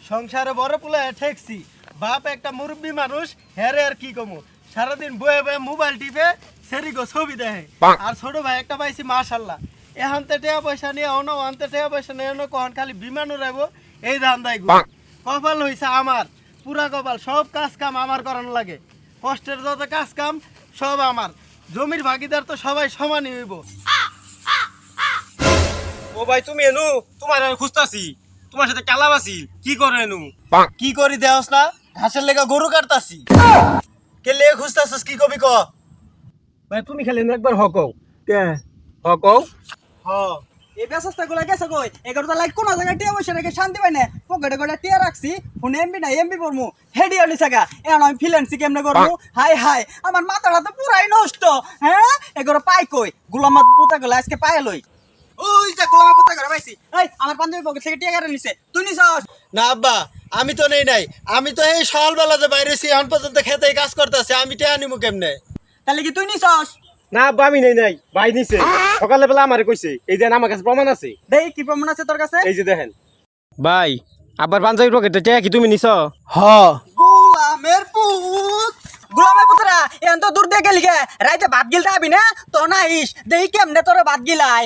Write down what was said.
সংসারে বড় পুলে ঠেকছি। বাপ একটা মুরব্বী মানুষ, হ্যারে আর কি কমু, সারাদিন বয়ে বয়ে মোবাইল টিপে সেরিগো ছবি দেখে। আর ছোট ভাই একটা পাইছি মাশাল্লাহ, এখন তো টাকা পয়সা নিয়ে অন্য আনতে টাকা পয়সা নিয়ে অন্য কখন খালি বিমান উড়াইবো এই ধান্দাই ঘুরে। কপাল হইছে আমার, পুরা কপাল, সব কাজ কাম আমার করানো লাগে। কষ্টের যত কাজ কাম সব আমার। জমির ভাগিদার তো সবাই সমানই হইব। ও ভাই তুমি এনু, তোমার আমি খুঁজতাছি, তোমার সাথে কালাম আছি, কি করে এনু? কি করি দেহস না, ঘাসের লেগা গরু কাটতাছি। কে লেগে খুঁজতাছিস, কি কবি ক? ভাই তুমি খালি একবার হকও কে হকও। হ এই ব্যবস্থা গুলো গেছে কই? 11টা লাইক কোন জায়গায় টিয়া বসে রেখে শান্তি পাই না। পকেটে করে টিয়া রাখছি, ফোনে এমবি না এমবি পড়মু, হেডি আলি সাগা এখন আমি ফ্রিল্যান্সি কেমনে করবো? হাই হাই, আমার মাথাটা তো পুরাই নষ্ট। হ্যাঁ, এগুলো পাই কই? গোলামাত পুতা গুলো আজকে পাই লই। ওই যে গোলামাত পুতা করে পাইছি। এই আমার পাঞ্জাবি পকেট থেকে টিয়া কেটে নিছে, তুই নিছস? না আব্বা, আমি তো নেই নাই। আমি তো এই সকালবেলা যে বাইরেছি এখন পর্যন্ত খেতে কাজ করতেছি, আমি টেয়া নিমু কেমনে? তাহলে কি তুই নিছস? না আব্বা আমি নেই নাই, ভাই নিছে সকালে বেলা আমারে কইছে। এই দেন আমার কাছে প্রমাণ আছে, দেই কি প্রমাণ আছে তোর কাছে? এই যে দেখেন। ভাই আব্বার পাঞ্জাবি পকেটে টাকা কি তুমি নিছ? হ গোলামের পুত, গোলামের পুতরা এখন তো দূর দিয়ে গেলি গে, রাইতে ভাত গিলতে আবি না তো না ইস, দেই কেমনে তোরে ভাত গিলাই।